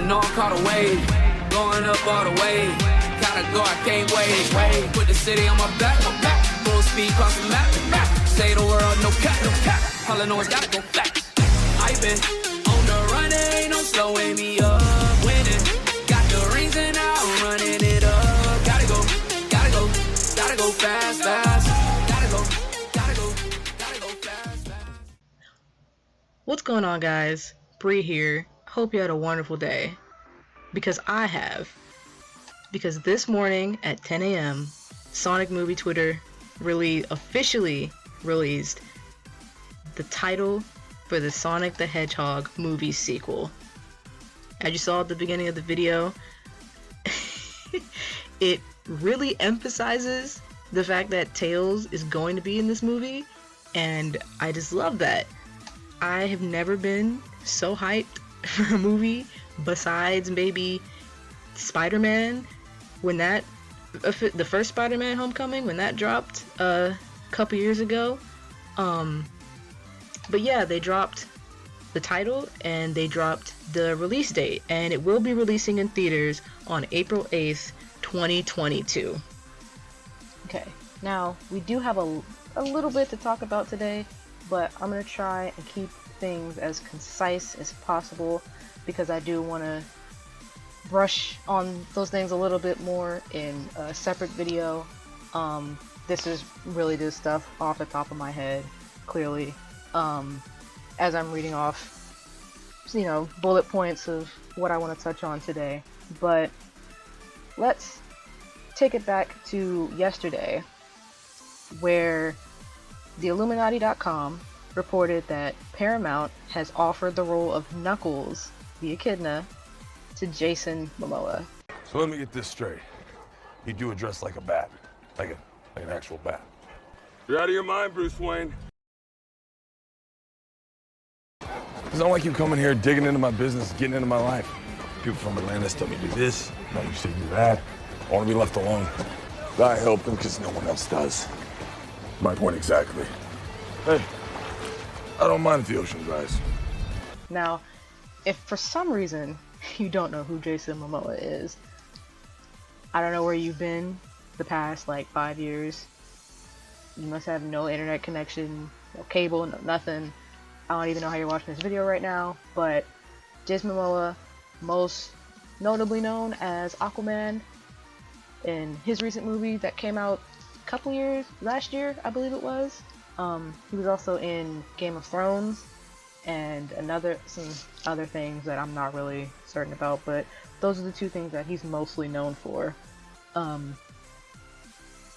know I'm caught a wave, going up all the way. Gotta go, I can't wait. Put the city on my back, full speed across the map. Say the world, no cap. All I know is gotta go fast. I've been on the run, ain't no slowing me up. Winning, got the rings and now I'm running it up. Gotta go fast. Gotta go fast. What's going on, guys? Bree here. Hope you had a wonderful day. Because I have. Because this morning at 10 a.m., Sonic Movie Twitter officially released the title for the Sonic the Hedgehog movie sequel. As you saw at the beginning of the video, it really emphasizes the fact that Tails is going to be in this movie, and I just love that. I have never been so hyped for a movie besides maybe Spider-Man, when the first Spider-Man Homecoming, when that dropped a couple years ago. But yeah, they dropped the title and they dropped the release date, and it will be releasing in theaters on April 8th, 2022. Okay, now we do have a little bit to talk about today, but I'm going to try and keep things as concise as possible because I do want to brush on those things a little bit more in a separate video. This is really just stuff off the top of my head, clearly, as I'm reading off, bullet points of what I want to touch on today. But let's take it back to yesterday, where theilluminerdi.com reported that Paramount has offered the role of Knuckles, the Echidna, to Jason Momoa. So let me get this straight. You do it dressed like a bat, like an actual bat. You're out of your mind, Bruce Wayne. It's not like you coming here digging into my business, getting into my life. People from Atlanta tell me do this, no, you should do that. I want to be left alone. I help them because no one else does. My point exactly. Hey, I don't mind if the ocean dries. Now, if for some reason you don't know who Jason Momoa is, I don't know where you've been the past 5 years. You must have no internet connection, no cable, no nothing. I don't even know how you're watching this video right now, but Jason Momoa, most notably known as Aquaman in his recent movie that came out a couple years, last year I believe it was. He was also in Game of Thrones and some other things that I'm not really certain about, but those are the two things that he's mostly known for.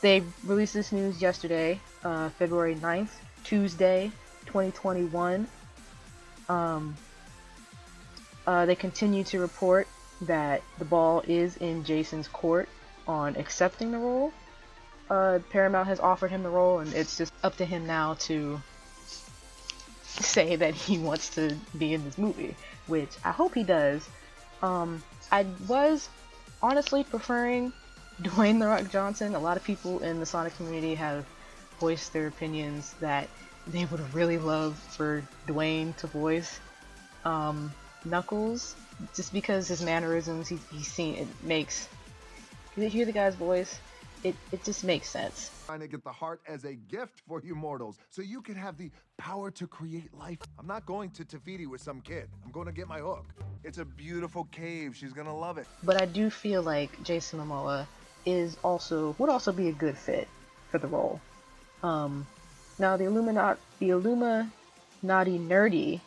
They released this news yesterday, February 9th, Tuesday, 2021. They continue to report that the ball is in Jason's court on accepting the role. Paramount has offered him the role, and it's just up to him now to say that he wants to be in this movie, which I hope he does. I was honestly preferring Dwayne "The Rock" Johnson. A lot of people in the Sonic community have voiced their opinions that they would really love for Dwayne to voice Knuckles, just because his mannerisms, you hear the guy's voice, it just makes sense. Trying to get the heart as a gift for you mortals, so you can have the power to create life. I'm not going to Tafiti with some kid. I'm going to get my hook. It's a beautiful cave. She's gonna love it. But I do feel like Jason Momoa would also be a good fit for the role. Now the Illuminati Nerdy,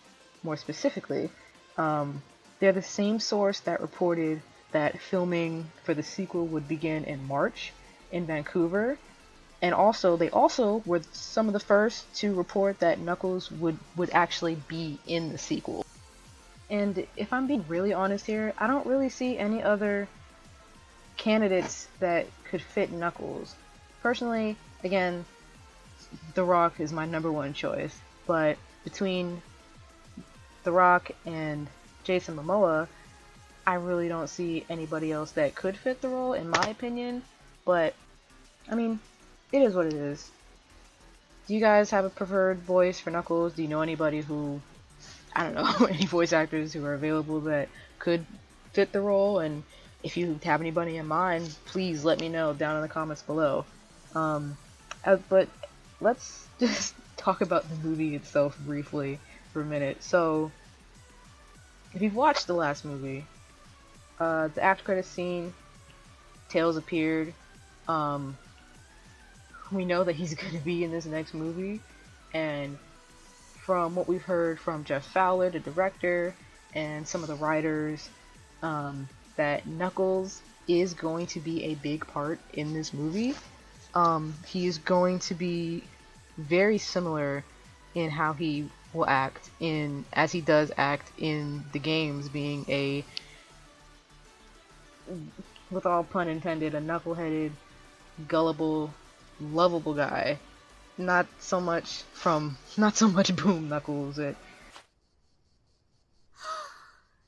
more specifically, they're the same source that reported that filming for the sequel would begin in March in Vancouver, and they also were some of the first to report that Knuckles would actually be in the sequel. And if I'm being really honest here, I don't really see any other candidates that could fit Knuckles. Personally, again, The Rock is my #1 choice, but between The Rock and Jason Momoa, I really don't see anybody else that could fit the role, in my opinion. But I mean, it is what it is. Do you guys have a preferred voice for Knuckles? Do you know anybody who, I don't know, any voice actors who are available that could fit the role, and if you have anybody in mind, please let me know down in the comments below. But let's just talk about the movie itself briefly for a minute. So, if you've watched the last movie, the after credits scene, Tails appeared. We know that he's going to be in this next movie, and from what we've heard from Jeff Fowler, the director, and some of the writers, that Knuckles is going to be a big part in this movie. He is going to be very similar in how he will act as he does act in the games, being a, with all pun intended, a knuckleheaded, gullible, lovable guy. Not so much Boom Knuckles.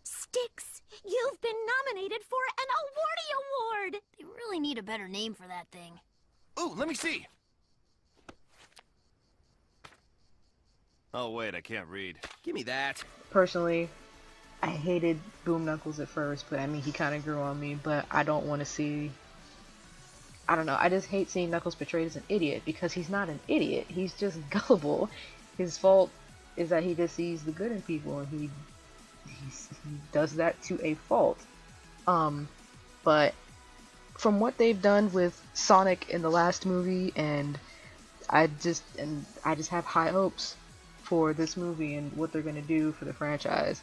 Sticks, you've been nominated for an Awardy Award! They really need a better name for that thing. Ooh, let me see. Oh, wait, I can't read. Give me that. Personally, I hated Boom Knuckles at first, but I mean, he kind of grew on me, but I don't want to see... I don't know, I just hate seeing Knuckles portrayed as an idiot, because he's not an idiot, he's just gullible. His fault is that he just sees the good in people, and he does that to a fault. But from what they've done with Sonic in the last movie, and I just have high hopes for this movie and what they're going to do for the franchise.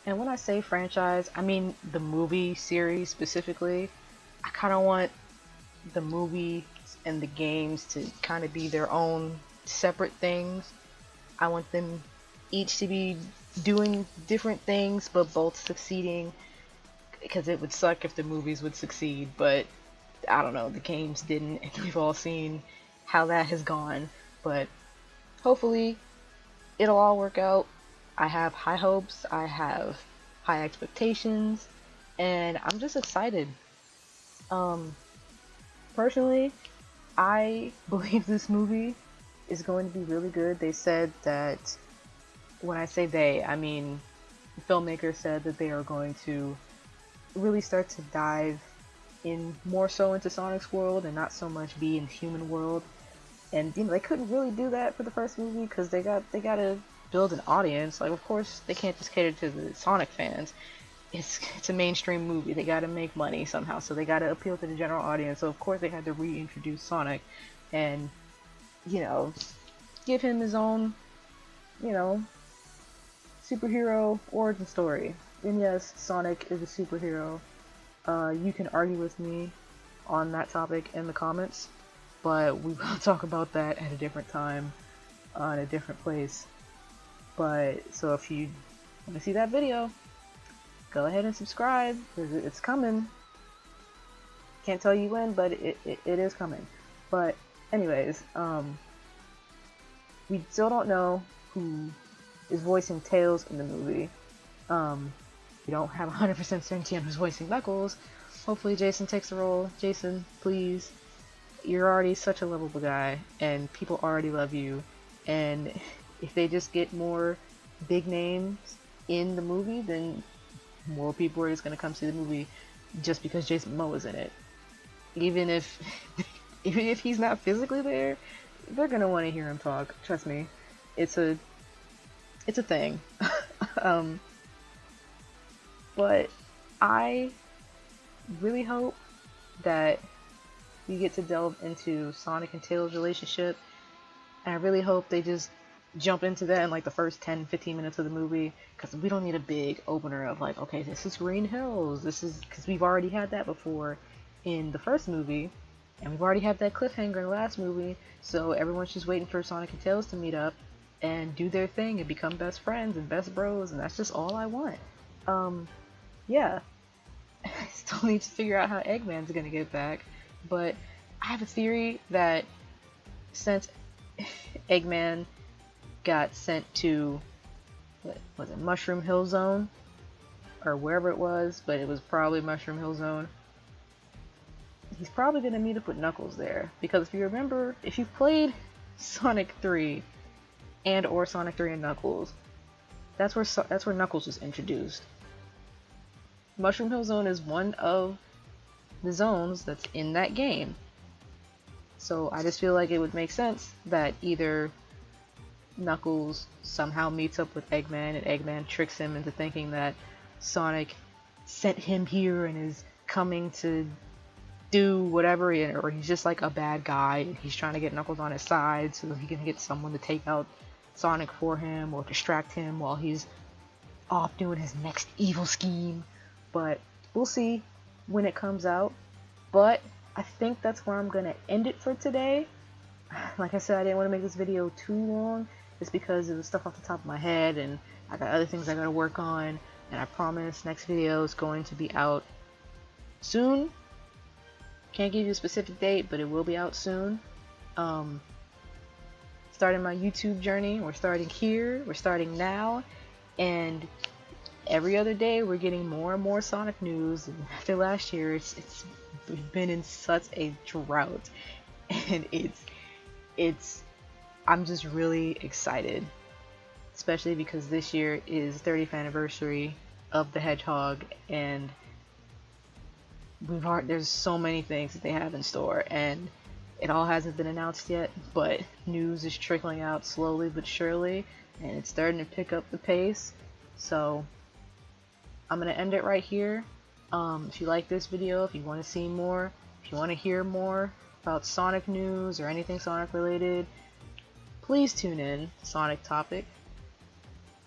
And when I say franchise, I mean the movie series specifically. I kind of want the movie and the games to kind of be their own separate things. I want them each to be doing different things, but both succeeding, because it would suck if the movies would succeed, but I don't know, the games didn't, and we've all seen how that has gone. But hopefully it'll all work out. I have high hopes, I have high expectations, and I'm just excited. Personally, I believe this movie is going to be really good. They said that, when I say they, I mean the filmmaker said that they are going to really start to dive in more so into Sonic's world and not so much be in human world. And you know, they couldn't really do that for the first movie because they got to build an audience. Like, of course they can't just cater to the Sonic fans. It's a mainstream movie. They got to make money somehow, so they got to appeal to the general audience. So of course they had to reintroduce Sonic and, you know, give him his own, you know, superhero origin story. And yes, Sonic is a superhero. You can argue with me on that topic in the comments, but we will talk about that at a different time, in a different place. But, so if you want to see that video, go ahead and subscribe, because it's coming. Can't tell you when, but it is coming. But anyways, we still don't know who is voicing Tails in the movie. We don't have 100% certainty on who's voicing Knuckles. Hopefully Jason takes the role. Jason, please. You're already such a lovable guy, and people already love you. And if they just get more big names in the movie, then more people are just going to come see the movie just because Jason Momoa's in it. Even if he's not physically there, they're going to want to hear him talk. Trust me. It's a thing. But I really hope that we get to delve into Sonic and Tails' relationship. And I really hope they just jump into that in like the first 10-15 minutes of the movie, because we don't need a big opener of like, okay, this is Green Hills, this is, because we've already had that before in the first movie, and we've already had that cliffhanger in the last movie, so everyone's just waiting for Sonic and Tails to meet up and do their thing and become best friends and best bros, and that's just all I want. Yeah. I still need to figure out how Eggman's gonna get back, but I have a theory that since Eggman got sent to, what was it, Mushroom Hill Zone? Or wherever it was, but it was probably Mushroom Hill Zone. He's probably going to meet up with Knuckles there. Because if you remember, if you've played Sonic 3 and or Sonic 3 and Knuckles, that's where Knuckles was introduced. Mushroom Hill Zone is one of the zones that's in that game. So I just feel like it would make sense that either Knuckles somehow meets up with Eggman and Eggman tricks him into thinking that Sonic sent him here and is coming to do whatever, or he's just like a bad guy and he's trying to get Knuckles on his side so that he can get someone to take out Sonic for him or distract him while he's off doing his next evil scheme. But we'll see when it comes out. But I think that's where I'm gonna end it for today. Like I said, I didn't want to make this video too long just because it was stuff off the top of my head and I got other things I gotta work on, and I promise next video is going to be out soon. Can't give you a specific date, but it will be out soon. Starting my YouTube journey, we're starting here, we're starting now, and every other day we're getting more and more Sonic news. And after last year, it's been in such a drought, and I'm just really excited, especially because this year is 30th anniversary of the Hedgehog, and there's so many things that they have in store, and it all hasn't been announced yet, but news is trickling out slowly but surely, and it's starting to pick up the pace. So I'm gonna end it right here. If you like this video, if you want to see more, if you want to hear more about Sonic news or anything Sonic related, please tune in to Sonic Topic.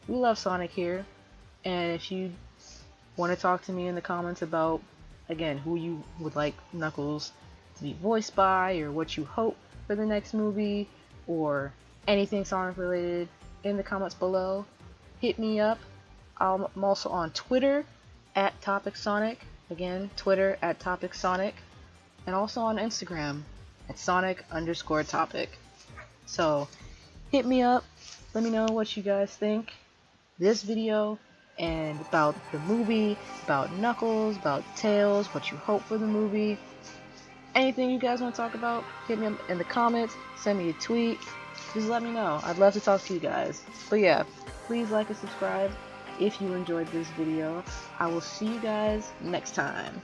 We love Sonic here, and if you want to talk to me in the comments about, again, who you would like Knuckles to be voiced by, or what you hope for the next movie, or anything Sonic related, in the comments below, hit me up. I'm also on Twitter at TopicSonic. Again, Twitter at TopicSonic. And also on Instagram at Sonic_Topic. So hit me up. Let me know what you guys think. This video and about the movie, about Knuckles, about Tails, what you hope for the movie. Anything you guys want to talk about, hit me up in the comments, send me a tweet, just let me know. I'd love to talk to you guys. But yeah, please like and subscribe if you enjoyed this video. I will see you guys next time.